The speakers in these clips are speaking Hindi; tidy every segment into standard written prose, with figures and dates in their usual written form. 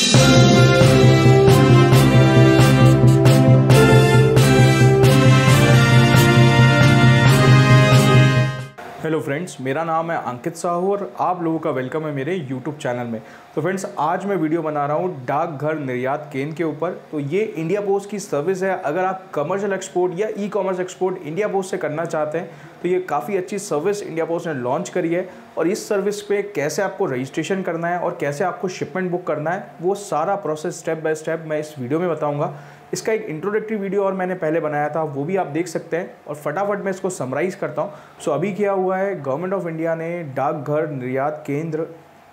हेलो फ्रेंड्स, मेरा नाम है अंकित साहू और आप लोगों का वेलकम है मेरे यूट्यूब चैनल में। तो फ्रेंड्स, आज मैं वीडियो बना रहा हूँ डाकघर निर्यात केंद्र के ऊपर। तो ये इंडिया पोस्ट की सर्विस है। अगर आप कमर्शियल एक्सपोर्ट या e commerce export India post से करना चाहते हैं तो ये काफ़ी अच्छी सर्विस इंडिया पोस्ट ने लॉन्च करी है। और इस सर्विस पे कैसे आपको रजिस्ट्रेशन करना है और कैसे आपको शिपमेंट बुक करना है, वो सारा प्रोसेस स्टेप बाय स्टेप मैं इस वीडियो में बताऊँगा। इसका एक इंट्रोडक्टरी वीडियो और मैंने पहले बनाया था, वो भी आप देख सकते हैं। और फटाफट मैं इसको समराइज़ करता हूँ। सो अभी क्या हुआ है, गवर्नमेंट ऑफ इंडिया ने डाकघर निर्यात केंद्र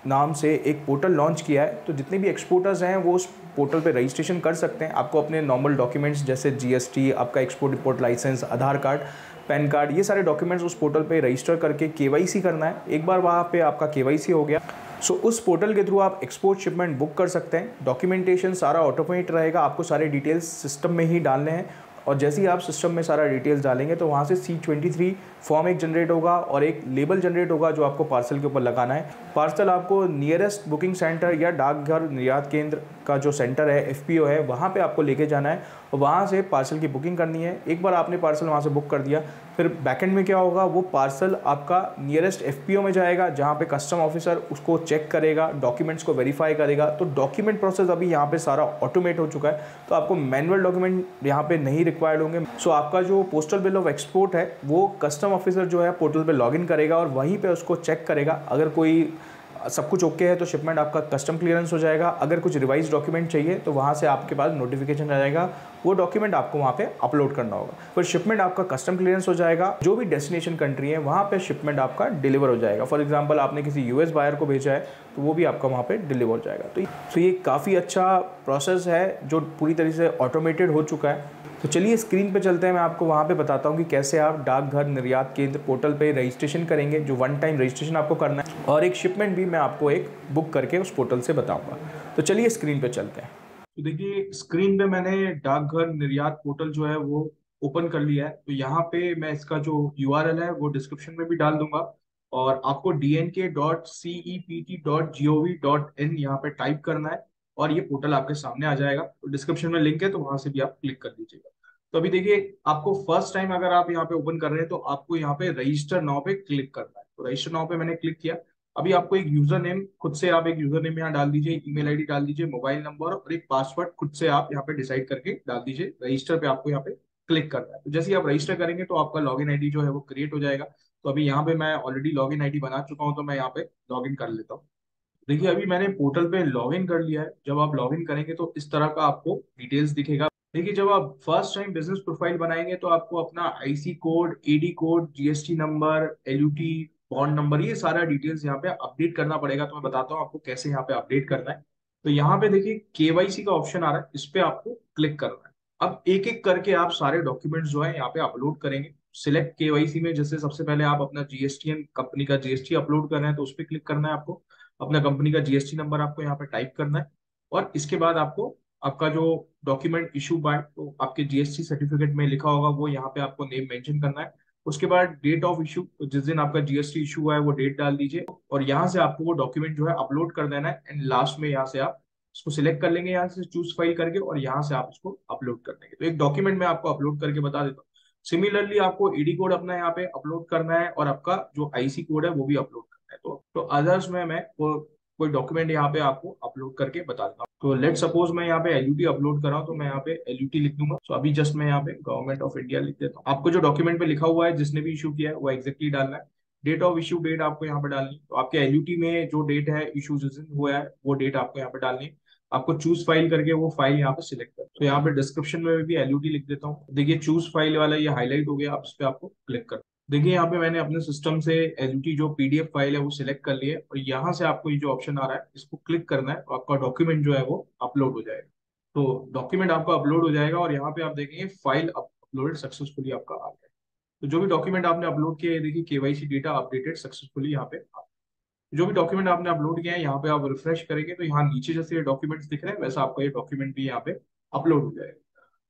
नाम से एक पोर्टल लॉन्च किया है। तो जितने भी एक्सपोर्टर्स हैं वो उस पोर्टल पे रजिस्ट्रेशन कर सकते हैं। आपको अपने नॉर्मल डॉक्यूमेंट्स जैसे जीएसटी, आपका एक्सपोर्ट इंपोर्ट लाइसेंस, आधार कार्ड, पैन कार्ड, ये सारे डॉक्यूमेंट्स उस पोर्टल पे रजिस्टर करके केवाईसी करना है। एक बार वहाँ पे आपका केवाईसी हो गया, सो उस पोर्टल के थ्रू आप एक्सपोर्ट शिपमेंट बुक कर सकते हैं। डॉक्यूमेंटेशन सारा ऑटोमेट रहेगा, आपको सारे डिटेल्स सिस्टम में ही डालने हैं। और जैसे ही आप सिस्टम में सारा डिटेल्स डालेंगे तो वहाँ से C23 फॉर्म एक जनरेट होगा और एक लेबल जनरेट होगा जो आपको पार्सल के ऊपर लगाना है। पार्सल आपको नियरेस्ट बुकिंग सेंटर या डाकघर निर्यात केंद्र का जो सेंटर है, FPO है, वहाँ पे आपको लेके जाना है और वहाँ से पार्सल की बुकिंग करनी है। एक बार आपने पार्सल वहाँ से बुक कर दिया, फिर बैकएंड में क्या होगा, वो पार्सल आपका नियरेस्ट FPO में जाएगा जहाँ पे कस्टम ऑफिसर उसको चेक करेगा, डॉक्यूमेंट्स को वेरीफाई करेगा। तो डॉक्यूमेंट प्रोसेस अभी यहाँ पे सारा ऑटोमेट हो चुका है, तो आपको मैनुअल डॉक्यूमेंट यहाँ पे नहीं रिक्वायर्ड होंगे। सो आपका जो पोस्टल बिल ऑफ एक्सपोर्ट है वो कस्टम ऑफिसर जो है पोर्टल पे लॉगिन करेगा और वहीं पे उसको चेक करेगा। अगर कोई सब कुछ ओके है तो शिपमेंट आपका कस्टम क्लियरेंस हो जाएगा। अगर कुछ रिवाइज डॉक्यूमेंट चाहिए तो वहाँ से आपके पास नोटिफिकेशन आ जाएगा, वो डॉक्यूमेंट आपको वहाँ पे अपलोड करना होगा। फिर शिपमेंट आपका कस्टम क्लियरेंस हो जाएगा। जो भी डेस्टिनेशन कंट्री है वहाँ पे शिपमेंट आपका डिलीवर हो जाएगा। फॉर एग्जांपल आपने किसी US बायर को भेजा है तो वो भी आपका वहाँ पे डिलीवर हो जाएगा। तो ये काफ़ी अच्छा प्रोसेस है जो पूरी तरीके से ऑटोमेटेड हो चुका है। तो चलिए स्क्रीन पे चलते हैं, मैं आपको वहाँ पे बताता हूँ कि कैसे आप डाकघर निर्यात केंद्र पोर्टल पे रजिस्ट्रेशन करेंगे। जो वन टाइम रजिस्ट्रेशन आपको करना है और एक शिपमेंट भी मैं आपको एक बुक करके उस पोर्टल से बताऊँगा। तो चलिए स्क्रीन पे चलते हैं। तो देखिए स्क्रीन पे मैंने डाकघर निर्यात पोर्टल जो है वो ओपन कर लिया है। तो यहाँ पे मैं इसका जो URL है वो डिस्क्रिप्शन में भी डाल दूंगा और आपको dnk.cept.gov.in यहाँ पे टाइप करना है और ये पोर्टल आपके सामने आ जाएगा। तो डिस्क्रिप्शन में लिंक है, तो वहां से भी आप क्लिक कर दीजिएगा। तो अभी देखिए, आपको फर्स्ट टाइम अगर आप यहाँ पे ओपन कर रहे हैं तो आपको यहाँ पे रजिस्टर नाउ पे क्लिक करना है। तो रजिस्टर नाउ पे मैंने क्लिक किया। अभी आपको एक यूजर नेम, खुद से आप एक यूजर नेम यहाँ डाल दीजिए, ईमेल आईडी डाल दीजिए, मोबाइल नंबर और एक पासवर्ड खुद से आप यहाँ पे डिसाइड करके डाल दीजिए। रजिस्टर पे आपको यहाँ पे क्लिक करना है। तो जैसे ही आप रजिस्टर करेंगे तो आपका लॉगिन आईडी जो है वो क्रिएट हो जाएगा। तो अभी यहाँ पे मैं ऑलरेडी लॉगिन आईडी बना चुका हूँ, तो मैं यहाँ पे लॉगिन कर लेता हूँ। देखिए अभी मैंने पोर्टल पे लॉगिन कर लिया है। जब आप लॉगिन करेंगे तो इस तरह का आपको डिटेल्स दिखेगा। देखिए जब आप फर्स्ट टाइम बिजनेस प्रोफाइल बनाएंगे तो आपको अपना IC code, AD code, GST number, LUT, bond number, ये सारा डिटेल्स यहाँ पे अपडेट करना पड़ेगा। तो मैं बताता हूँ आपको कैसे यहाँ पे अपडेट करना है। तो यहाँ पे देखिए KYC का ऑप्शन आ रहा है, इस पे आपको क्लिक करना है। अब एक एक करके आप सारे डॉक्यूमेंट्स जो है यहाँ पे अपलोड करेंगे। सिलेक्ट KYC में जैसे सबसे पहले आप अपना GSTN, कंपनी का GST अपलोड कर रहे हैं तो उस पर क्लिक करना है। आपको अपना कंपनी का GST नंबर आपको यहाँ पे टाइप करना है और इसके बाद आपको आपका जो डॉक्यूमेंट इशू बाय, तो आपके GST सर्टिफिकेट में लिखा होगा वो यहाँ पे आपको नेम मेंशन करना है। उसके बाद डेट ऑफ इशू, तो जिस दिन आपका GST इशू हुआ है वो डेट डाल दीजिए और यहाँ से आपको वो डॉक्यूमेंट जो है अपलोड कर देना है। एंड लास्ट में यहाँ से आप इसको सिलेक्ट कर लेंगे यहाँ से चूज फाइल करके और यहाँ से आप इसको अपलोड कर देंगे। तो एक डॉक्यूमेंट में आपको अपलोड करके बता देता हूँ। सिमिलरली आपको ED कोड अपना यहाँ पे अपलोड करना है और आपका जो IC कोड है वो भी अपलोड करना है। तो अदर्स में मैं कोई डॉक्यूमेंट यहाँ पे आपको अपलोड करके बता देता हूँ। तो लेट सपोज मैं यहाँ पे LUT अपलोड कर रहा हूँ, तो मैं यहाँ पे LUT लिख दूंगा। तो अभी जस्ट मैं यहाँ पे गवर्नमेंट ऑफ इंडिया लिख देता हूँ। आपको जो डॉक्यूमेंट पे लिखा हुआ है जिसने भी इशू किया है वो एग्जैक्टली डालना है। डेट ऑफ इशू डेट आपको यहाँ पे डालनी है। तो आपके LUT में जो डेट है इशू जिस दिन हुआ है वो डेट आपको यहाँ पे डालनी है। आपको चूज फाइल करके वो फाइल यहाँ पे सिलेक्ट कर, तो यहाँ पे डिस्क्रिप्शन में भी LUT लिख देता हूँ। देखिए चूज फाइल वाला ये हाईलाइट हो गया, आप इस पे आपको क्लिक कर। देखिए यहाँ पे मैंने अपने सिस्टम से LUT जो PDF फाइल है वो सिलेक्ट कर लिया है और यहाँ से आपको ये जो ऑप्शन आ रहा है इसको क्लिक करना है और आपका डॉक्यूमेंट जो है वो अपलोड हो जाएगा। तो डॉक्यूमेंट आपका अपलोड हो जाएगा और यहाँ पे आप देखेंगे फाइल अपलोडेड सक्सेसफुली आपका आ गया। तो जो भी डॉक्यूमेंट आपने अपलोड किया है, देखिए KYC डेटा अपडेटेड सक्सेसफुली यहाँ पे आ गया। जो भी डॉक्यूमेंट आपने अपलोड किया है यहाँ पे आप रिफ्रेश करेंगे तो यहाँ नीचे जैसे ये डॉक्यूमेंट्स दिख रहे हैं वैसा आपका ये डॉक्यूमेंट भी यहाँ पे अपलोड हो जाएगा।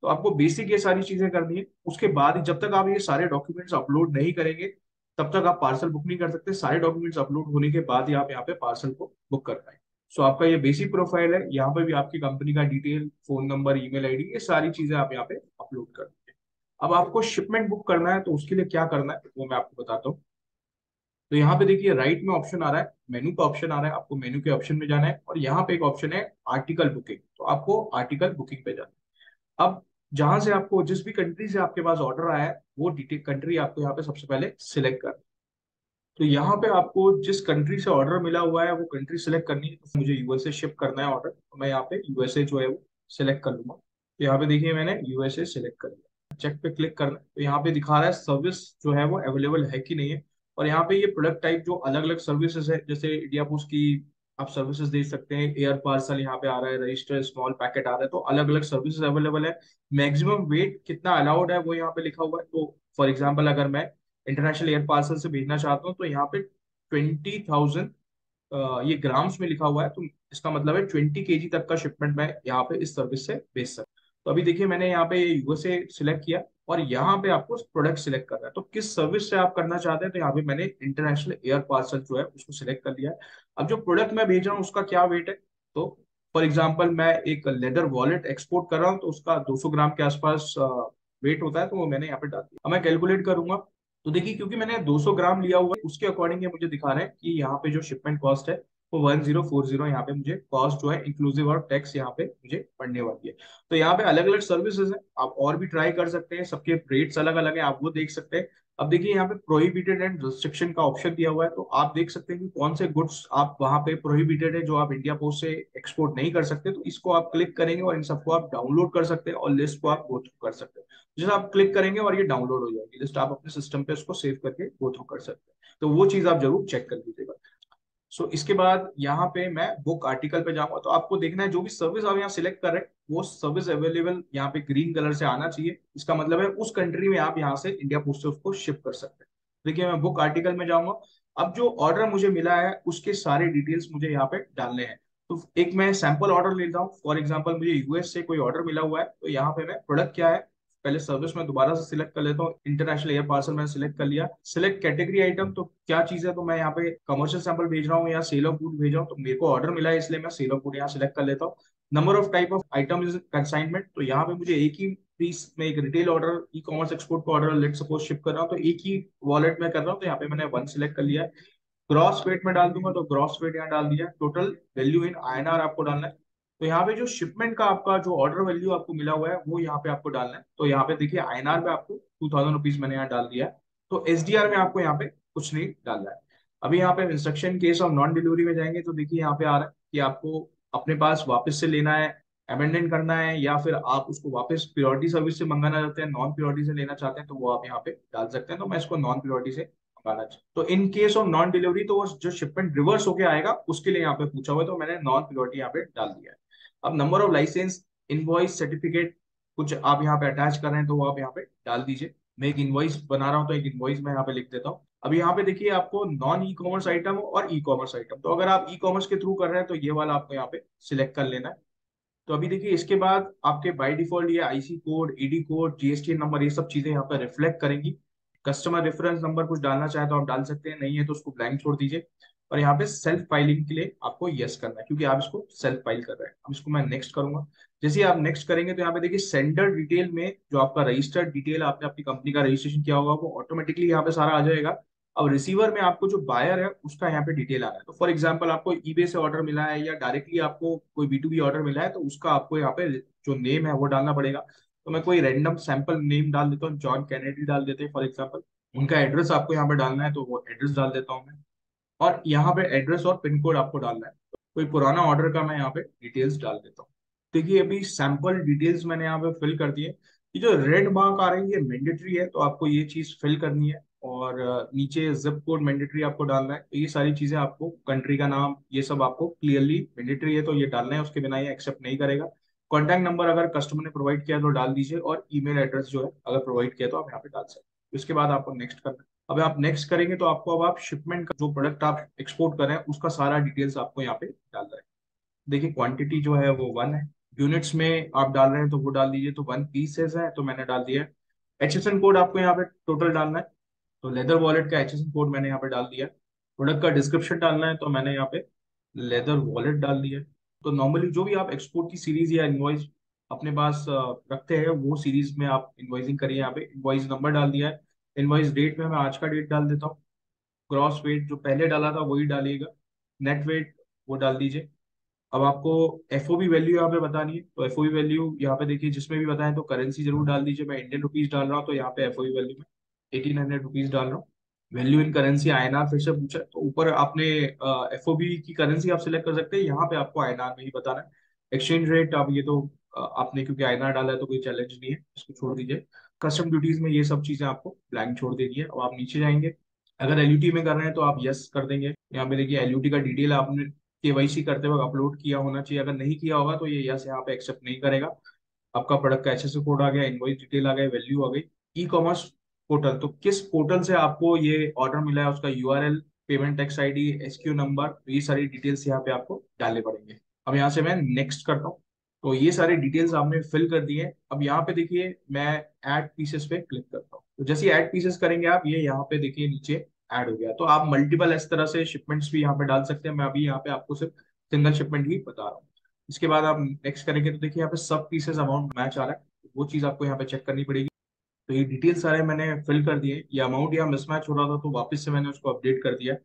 तो आपको बेसिक ये सारी चीजें करनी है। उसके बाद ही जब तक आप ये सारे डॉक्यूमेंट्स अपलोड नहीं करेंगे तब तक आप पार्सल बुक नहीं कर सकते। सारे डॉक्यूमेंट्स अपलोड होने के बाद ही आप यहाँ पे पार्सल को बुक कर पाएंगे। सो आपका ये बेसिक प्रोफाइल है, यहाँ पे भी आपकी कंपनी का detail, phone number, email ID, ये सारी चीजें आप यहाँ पे अपलोड कर दीजिए। अब आपको शिपमेंट बुक करना है तो उसके लिए क्या करना है वो मैं आपको बताता हूँ। तो यहाँ पे देखिए राइट में ऑप्शन आ रहा है, मेनू का ऑप्शन आ रहा है, आपको मेनू के ऑप्शन में जाना है और यहाँ पे एक ऑप्शन है आर्टिकल बुकिंग, तो आपको आर्टिकल बुकिंग पे जाना है। अब जहां से आपको जिस भी कंट्री से आपके पास ऑर्डर आया है वो डिटेल कंट्री आपको यहाँ पे सबसे पहले सिलेक्ट कर, तो यहाँ पे आपको जिस कंट्री से ऑर्डर मिला हुआ है वो कंट्री सिलेक्ट करनी है। तो मुझे यूएसए शिप करना है ऑर्डर, तो मैं यहाँ पे यूएसए जो है वो सिलेक्ट कर लूंगा। तो यहाँ पे देखिए मैंने यूएसए सिलेक्ट कर लिया, चेक पे क्लिक करना है। तो यहाँ पे दिखा रहा है सर्विस जो है वो अवेलेबल है कि नहीं है, और यहाँ पे ये प्रोडक्ट टाइप जो अलग अलग सर्विसेज है, जैसे इंडिया पोस्ट की आप सर्विसेज देख सकते हैं, एयर पार्सल यहाँ पे आ रहा है, रजिस्टर स्मॉल पैकेट आ रहा है, तो अलग अलग सर्विसेज अवेलेबल है। मैक्सिमम वेट कितना अलाउड है वो यहाँ पे लिखा हुआ है। तो फॉर एग्जाम्पल अगर मैं इंटरनेशनल एयर पार्सल से भेजना चाहता हूँ तो यहाँ पे 20,000 ये ग्राम्स में लिखा हुआ है, तो इसका मतलब है 20 kg तक का शिपमेंट मैं यहाँ पे इस सर्विस से भेज सकता हूँ। तो अभी देखिए मैंने यहाँ पे यूएसए सिलेक्ट किया और यहाँ पे आपको प्रोडक्ट सिलेक्ट करना है, तो किस सर्विस से आप करना चाहते हैं, तो यहाँ पे मैंने इंटरनेशनल एयर पार्सल जो है उसको सिलेक्ट कर लिया है। अब जो प्रोडक्ट मैं भेज रहा हूँ उसका क्या वेट है, तो फॉर एग्जाम्पल मैं एक लेदर वॉलेट एक्सपोर्ट कर रहा हूँ तो उसका 200 ग्राम के आसपास वेट होता है, तो वो मैंने यहाँ पे डाल दिया। अब मैं कैलकुलेट करूंगा तो देखिए क्योंकि मैंने 200 ग्राम लिया हुआ है उसके अकॉर्डिंग ये मुझे दिखा रहे हैं कि यहाँ पे जो शिपमेंट कॉस्ट है वो 1040 यहाँ पे मुझे कॉस्ट जो है इंक्लूसिव और टैक्स यहाँ पे मुझे पड़ने वाली है। तो यहाँ पे अलग अलग सर्विसेज हैं, आप और भी ट्राई कर सकते हैं, सबके रेट्स अलग अलग हैं, आप वो देख सकते हैं। अब देखिए यहाँ पे प्रोहिबिटेड एंड रिस्ट्रिक्शन का ऑप्शन दिया हुआ है, तो आप देख सकते हैं कि कौन से गुड्स आप वहां पे प्रोहिबिटेड है जो आप इंडिया पोस्ट से एक्सपोर्ट नहीं कर सकते, तो इसको आप क्लिक करेंगे और इन सबको आप डाउनलोड कर सकते हैं और लिस्ट को आप गो थ्रू कर सकते हैं। जैसे आप क्लिक करेंगे और ये डाउनलोड हो जाएगी लिस्ट, आप अपने सिस्टम पे उसको सेव करके गो थ्रू कर सकते हैं, तो वो चीज आप जरूर चेक कर लीजिएगा। सो इसके बाद यहाँ पे मैं बुक आर्टिकल पे जाऊंगा, तो आपको देखना है जो भी सर्विस आप यहाँ सिलेक्ट कर रहे हैं वो सर्विस अवेलेबल यहाँ पे ग्रीन कलर से आना चाहिए, इसका मतलब है उस कंट्री में आप यहाँ से इंडिया पोस्ट से उसको शिप कर सकते हैं। देखिए मैं बुक आर्टिकल में जाऊंगा, अब जो ऑर्डर मुझे मिला है उसके सारे डिटेल्स मुझे यहाँ पे डालने हैं। तो एक मैं सैंपल ऑर्डर लेता हूँ, फॉर एग्जाम्पल मुझे यूएस से कोई ऑर्डर मिला हुआ है, तो यहाँ पे मैं प्रोडक्ट क्या है पहले सर्विस में दोबारा से सिलेक्ट कर लेता हूँ, इंटरनेशनल एयर पार्सल मैंने सिलेक्ट कर लिया, सिलेक्ट कैटेगरी आइटम, तो क्या चीज है, तो मैं यहाँ पे कमर्शियल सैंपल भेज रहा हूँ या सेल ऑफ गुड भेज रहा हूँ, तो मेरे को ऑर्डर मिला है इसलिए मैं सेल ऑफ गुड यहाँ सिलेक्ट कर लेता हूँ। Number of type of item is consignment, तो यहाँ पे मुझे एक ही पीस में एक retail order e commerce export का ऑर्डर लेट सपोज शिप कर रहा हूँ, तो एक ही वॉलेट में कर रहा हूँ, तो यहाँ पे मैंने वन सिलेक्ट कर लिया है। ग्रॉस वेट में डाल दूंगा, तो ग्रॉस वेट यहाँ डाल दिया, टोटल वैल्यू इन आईएनआर आपको डालना है। तो यहाँ पे जो शिपमेंट का आपका जो ऑर्डर वैल्यू आपको मिला हुआ है वो यहाँ पे आपको डालना है, तो यहाँ पे देखिए आईएनआर में आपको 2000 रुपीज मैंने यहाँ डाल दिया है। तो एसडीआर में आपको यहाँ पे कुछ नहीं डालना है। अभी यहाँ पे instruction case of non delivery में जाएंगे तो देखिए यहाँ पे आ रहा है कि आपको अपने पास वापस से लेना है, अमेंडेंट करना है, या फिर आप उसको वापस प्योरिटी सर्विस से मंगाना चाहते हैं, नॉन प्योरिटी से लेना चाहते हैं, तो वो आप यहाँ पे डाल सकते हैं। तो मैं इसको नॉन प्योरिटी से मंगाना चाहिए, तो in case of non delivery तो वो जो शिपमेंट रिवर्स होके आएगा उसके लिए यहाँ पे पूछा हुआ है, तो मैंने नॉन प्योरिटी यहाँ पे डाल दिया है। अब number of licence, invoice, certificate कुछ आप यहाँ पे अटैच कर रहे हैं तो वो आप यहाँ पे डाल दीजिए। मैं एक इनवॉइस बना रहा हूँ तो एक इनवॉइस मैं यहाँ पे लिख देता हूँ। अब यहाँ पे देखिए आपको नॉन ई कॉमर्स आइटम और ई कॉमर्स आइटम, तो अगर आप ई कॉमर्स के थ्रू कर रहे हैं तो ये वाला आपको यहाँ पे सिलेक्ट कर लेना है। तो अभी देखिए इसके बाद आपके बाय डिफॉल्ट ये IC code, ED code, GST number, ये सब चीजें यहाँ पर रिफ्लेक्ट करेंगी। कस्टमर रेफरेंस नंबर कुछ डालना चाहे तो आप डाल सकते हैं, नहीं है तो उसको ब्लैंक छोड़ दीजिए। और यहाँ पे सेल्फ फाइलिंग के लिए आपको यस करना है क्योंकि आप इसको सेल्फ फाइल कर रहे हैं। अब इसको मैं नेक्स्ट करूंगा। जैसे ही आप नेक्स्ट करेंगे तो यहाँ पे देखिए सेंडर डिटेल में जो आपका रजिस्टर्ड डिटेल आपने अपनी कंपनी का रजिस्ट्रेशन किया होगा वो ऑटोमेटिकली यहाँ पे सारा आ जाएगा। अब रिसीवर में आपको जो बायर है उसका यहाँ पे डिटेल आ रहा है, तो फॉर एग्जांपल आपको ईबे से ऑर्डर मिला है या डायरेक्टली आपको कोई B2B ऑर्डर मिला है तो उसका आपको यहाँ पे जो नेम है वो डालना पड़ेगा। तो मैं कोई रैंडम सैंपल नेम डाल देता हूँ, जॉन कैनेडी डाल देते हैं फॉर एग्जांपल। उनका एड्रेस आपको यहाँ पे डालना है तो वो एड्रेस डाल देता हूँ मैं, और यहाँ पे एड्रेस और पिन कोड आपको डालना है। कोई पुराना ऑर्डर का मैं यहाँ पे डिटेल्स डाल देता हूँ। देखिए अभी सैंपल डिटेल्स मैंने यहाँ पे फिल कर दिए। ये जो रेड मार्क आ रही है ये मैंडेटरी है, तो आपको ये चीज फिल करनी है, और नीचे जिप कोड मैंडेटरी आपको डालना है। तो ये सारी चीजें आपको, कंट्री का नाम, ये सब आपको क्लियरली मैंडेटरी है तो ये डालना है, उसके बिना ये एक्सेप्ट नहीं करेगा। कॉन्टैक्ट नंबर अगर कस्टमर ने प्रोवाइड किया तो डाल दीजिए, और ईमेल एड्रेस जो है अगर प्रोवाइड किया तो आप यहाँ पे डाल सकते हैं। उसके बाद आपको नेक्स्ट करना है। अब आप नेक्स्ट करेंगे तो आपको अब आप शिपमेंट का जो प्रोडक्ट आप एक्सपोर्ट कर रहे हैं उसका सारा डिटेल्स आपको यहाँ पे डालना है। देखिए क्वांटिटी जो है वो 1 है, यूनिट्स में आप डाल रहे हैं तो वो डाल दीजिए, तो 1 पीसेस है तो मैंने डाल दिया है। एचएसएन कोड आपको यहाँ पे टोटल डालना है, तो लेदर वॉलेट का एचएसएन कोड मैंने यहाँ पे डाल दिया। प्रोडक्ट का डिस्क्रिप्शन डालना है तो मैंने यहाँ पे लेदर वॉलेट डाल दिया। तो नॉर्मली जो भी आप एक्सपोर्ट की सीरीज या इनवॉइस अपने पास रखते हैं वो सीरीज में आप इनवॉइसिंग करिए। यहाँ पे इनवॉइस नंबर डाल दिया है। इनवॉइस डेट में मैं आज का डेट डाल देता हूँ। ग्रॉस वेट जो पहले डाला था वही डालिएगा। नेट वेट वो डाल दीजिए। अब आपको एफओबी वैल्यू यहाँ पे बतानी है, तो एफओबी वैल्यू यहाँ पे देखिए जिसमें भी बताएं तो करेंसी जरूर डाल दीजिए। मैं इंडियन रुपीज डाल रहा हूँ, तो यहाँ पे एफओबी वैल्यू में 1800 रुपीज डाल रहा हूँ। वैल्यू इन करेंसी आईएनआर फिर से पूछा है, तो ऊपर आपने एफओबी की करेंसी आप सिलेक्ट कर सकते हैं। यहाँ पे आपको आईएनआर में ही बताना है। एक्सचेंज रेट आप ये तो आपने क्योंकि आईएनआर डाला है तो कोई चैलेंज नहीं है, इसको छोड़ दीजिए। कस्टम ड्यूटीज में ये सब चीजें आपको ब्लैंक छोड़ देनी है। अब आप नीचे जाएंगे, अगर एलयूटी में कर रहे हैं तो आप यस कर देंगे। यहाँ पे देखिए एलयूटी का डिटेल आपने केवाईसी करते वक्त अपलोड किया होना चाहिए। अगर नहीं किया होगा तो ये यस यहाँ पे एक्सेप्ट नहीं करेगा। आपका प्रोडक्ट का एचएसए कोड आ गया, इनवॉइस डिटेल आ गई, वैल्यू आ गई। ई कॉमर्स पोर्टल, तो किस पोर्टल से आपको ये ऑर्डर मिला है उसका URL, payment tax ID, SQ number, तो ये सारी डिटेल्स यहाँ पे आपको डालने पड़ेंगे। अब यहाँ से मैं नेक्स्ट करता हूँ। तो ये सारी डिटेल्स आपने फिल कर दी है। अब यहाँ पे देखिए मैं ऐड पीसेस पे क्लिक करता हूँ। तो जैसे ऐड पीसेस करेंगे आप, ये यहाँ पे देखिए नीचे ऐड हो गया। तो आप मल्टीपल इस तरह से शिपमेंट्स भी यहाँ पे डाल सकते हैं। मैं अभी यहाँ पे आपको सिर्फ सिंगल शिपमेंट ही बता रहा हूँ। इसके बाद आप नेक्स्ट करेंगे तो देखिए यहाँ पे सब पीसेस अमाउंट मैच आ रहा है, वो चीज आपको यहाँ पे चेक करनी पड़ेगी। तो ये डिटेल सारे मैंने फिल कर दिए। ये अमाउंट यहाँ मिसमैच हो रहा था तो वापस से मैंने उसको अपडेट कर दिया।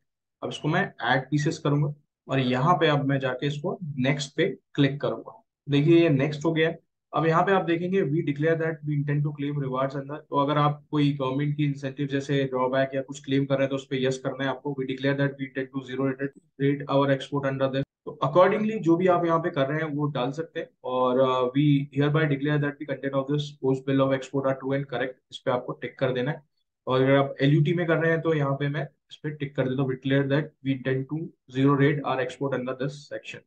अब इसको मैं ऐड पीसेस करूंगा और यहाँ पे अब मैं जाके इसको नेक्स्ट पे क्लिक करूंगा। देखिए ये नेक्स्ट हो गया है। अब यहाँ पे आप देखेंगे we declare that we intend to claim rewards under. तो अगर आप कोई गवर्नमेंट की इंसेंटिव जैसे ड्रॉबैक या कुछ क्लेम कर रहे हैं तो उस पर यस करना है आपको। We declare that we intend to zero rate our export under. तो अकॉर्डिंगली जो भी आप यहाँ पे कर रहे हैं वो डाल सकते हैं। और we hereby declare that the content of this post bill of export are true and correct, इस पे आपको टिक कर देना है। और अगर आप एलयूटी में कर रहे हैं तो यहाँ पे मैं इस पे टिक कर देता हूँ, declare that we intend to zero rate our export under this section.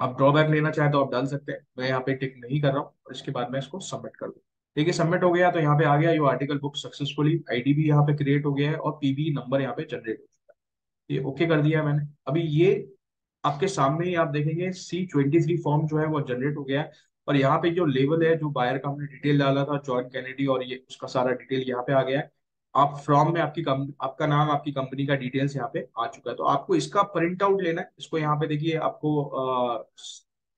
आप ड्रॉबैक लेना चाहें तो आप डाल सकते हैं, मैं यहाँ पे टिक नहीं कर रहा हूँ। और इसके बाद मैं इसको सबमिट कर दूँ। देखिए सबमिट हो गया। तो यहाँ पे आ गया यो आर्टिकल बुक सक्सेसफुली, आईडी भी यहाँ पे क्रिएट हो गया है और पीबी नंबर यहाँ पे जनरेट हो चुका है। ये ओके कर दिया है मैंने। अभी ये आपके सामने ही आप देखेंगे C23 फॉर्म जो है वो जनरेट हो गया है। और यहाँ पे जो लेवल है, जो बायर का हमने डिटेल डाला था जॉन कैनेडी, और ये उसका सारा डिटेल यहाँ पे आ गया है। आप फ्रॉम में आपका नाम, आपकी कंपनी का डिटेल्स यहाँ पे आ चुका है। तो आपको इसका प्रिंट आउट लेना है। इसको यहाँ पे देखिए आपको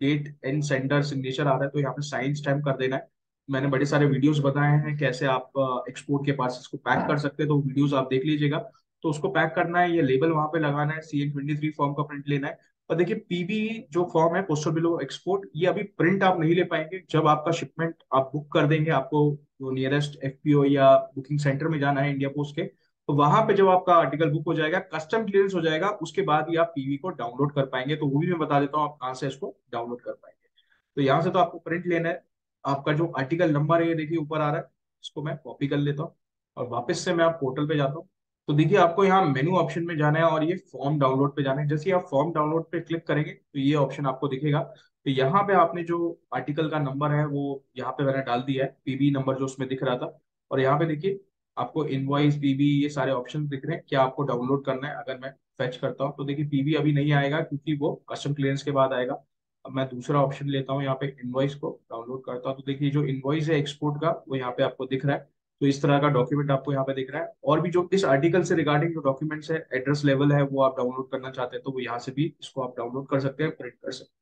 डेट एंड सेंडर सिग्नेचर आ रहा है, तो यहाँ पे साइन स्टैम्प कर देना है। मैंने बड़े सारे वीडियोस बताए हैं कैसे आप एक्सपोर्ट के पार्सल्स को पैक कर सकते हैं, तो वीडियोस आप देख लीजिएगा। तो उसको पैक करना है, ये लेबल वहां पे लगाना है, CN23 फॉर्म का प्रिंट लेना है। और देखिए पीबी जो फॉर्म है पोस्टल बिल ऑफ एक्सपोर्ट, ये अभी प्रिंट आप नहीं ले पाएंगे। जब आपका शिपमेंट आप बुक कर देंगे, आपको जो नियरेस्ट एफपीओ या बुकिंग सेंटर में जाना है इंडिया पोस्ट के, तो वहां पे जब आपका आर्टिकल बुक हो जाएगा, कस्टम क्लियरेंस हो जाएगा, उसके बाद ही आप पीवी को डाउनलोड कर पाएंगे। तो वो भी मैं बता देता हूँ आप कहाँ से इसको डाउनलोड कर पाएंगे। तो यहाँ से तो आपको प्रिंट लेना है। आपका जो आर्टिकल नंबर है ये देखिए ऊपर आ रहा है, इसको मैं कॉपी कर लेता हूँ और वापस से मैं आप पोर्टल पे जाता हूँ। तो देखिए आपको यहाँ मेनू ऑप्शन में जाना है और ये फॉर्म डाउनलोड पे जाना है। जैसे ही आप फॉर्म डाउनलोड पे क्लिक करेंगे तो ये ऑप्शन आपको दिखेगा। तो यहाँ पे आपने जो आर्टिकल का नंबर है वो यहाँ पे मैंने डाल दिया है, पीबी नंबर जो उसमें दिख रहा था। और यहाँ पे देखिए आपको इनवॉइस, पीबी, ये सारे ऑप्शन दिख रहे हैं। क्या आपको डाउनलोड करना है? अगर मैं फेच करता हूँ तो देखिए पीबी अभी नहीं आएगा क्योंकि वो कस्टम क्लियरेंस के बाद आएगा। अब मैं दूसरा ऑप्शन लेता हूँ, यहाँ पे इनवॉइस को डाउनलोड करता हूँ। तो देखिए जो इनवॉइस है एक्सपोर्ट का वो यहाँ पे आपको दिख रहा है। तो इस तरह का डॉक्यूमेंट आपको यहाँ पे दिख रहा है। और भी जो इस आर्टिकल से रिगार्डिंग जो डॉक्यूमेंट्स है, एड्रेस लेवल है, वो आप डाउनलोड करना चाहते हैं तो वो यहाँ से भी इसको आप डाउनलोड कर सकते हैं, प्रिंट कर सकते हैं।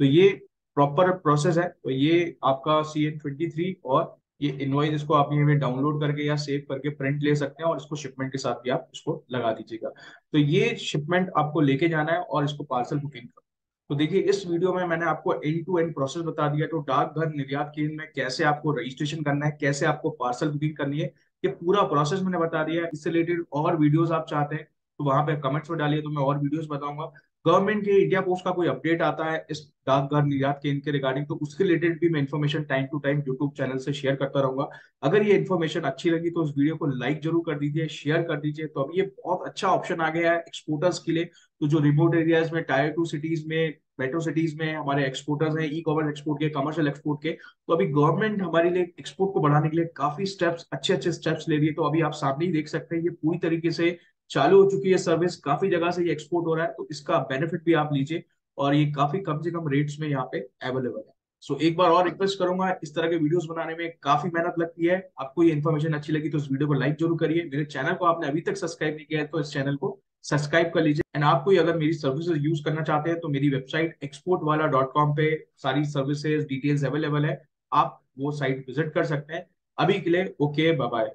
तो ये प्रॉपर प्रोसेस है। तो ये आपका CN23 और ये इनवॉइस, इसको आप ये डाउनलोड करके या सेव करके प्रिंट ले सकते हैं और इसको शिपमेंट के साथ भी आप इसको लगा दीजिएगा। तो ये शिपमेंट आपको लेके जाना है और इसको पार्सल बुकिंग। तो देखिए इस वीडियो में मैंने आपको एंड टू एंड प्रोसेस बता दिया। तो डाकघर निर्यात केंद्र में कैसे आपको रजिस्ट्रेशन करना है, कैसे आपको पार्सल बुकिंग करनी है, ये पूरा प्रोसेस मैंने बता दिया है। इससे रिलेटेड और वीडियोस आप चाहते हैं तो वहां पे कमेंट्स में डालिए, तो मैं और वीडियोस बताऊंगा। गवर्नमेंट के इंडिया पोस्ट का कोई अपडेट आता है इस डाकघर निर्यात केंद्र के रिगार्डिंग, तो उसके रिलेटेड भी मैं information time to time YouTube channel से शेयर करता रहूंगा। अगर ये इन्फॉर्मेशन अच्छी लगी तो इस वीडियो को लाइक जरूर कर दीजिए, शेयर कर दीजिए। तो अभी ये बहुत अच्छा ऑप्शन आ गया है एक्सपोर्टर्स के लिए। तो जो रिमोट एरियाज में, टायर 2 सिटीज में, मेट्रो सिटीज में हमारे एक्सपोर्टर्स हैं, ई कॉमर्स एक्सपोर्ट के, कमर्शियल एक्सपोर्ट के, तो अभी गवर्नमेंट हमारे लिए एक्सपोर्ट को बढ़ाने के लिए काफी स्टेप्स, अच्छे अच्छे स्टेप्स ले रही है। तो अभी आप सामने ही देख सकते हैं ये पूरी तरीके से चालू हो चुकी है सर्विस। काफी जगह से ये एक्सपोर्ट हो रहा है, तो इसका बेनिफिट भी आप लीजिए। और ये काफी कम से कम रेट्स में यहाँ पे अवेलेबल है। सो एक बार और रिक्वेस्ट करूंगा, इस तरह के वीडियोस बनाने में काफी मेहनत लगती है। आपको ये इन्फॉर्मेशन अच्छी लगी तो इस वीडियो को लाइक जरूर करिए। मेरे चैनल को आपने अभी तक सब्सक्राइब नहीं किया है तो इस चैनल को सब्सक्राइब कर लीजिए। एंड आप कोई अगर मेरी सर्विसेज यूज करना चाहते हैं तो मेरी वेबसाइट exportwala.com पे सारी सर्विसेज डिटेल्स अवेलेबल है, आप वो साइट विजिट कर सकते हैं। अभी के लिए ओके, बाय बाय।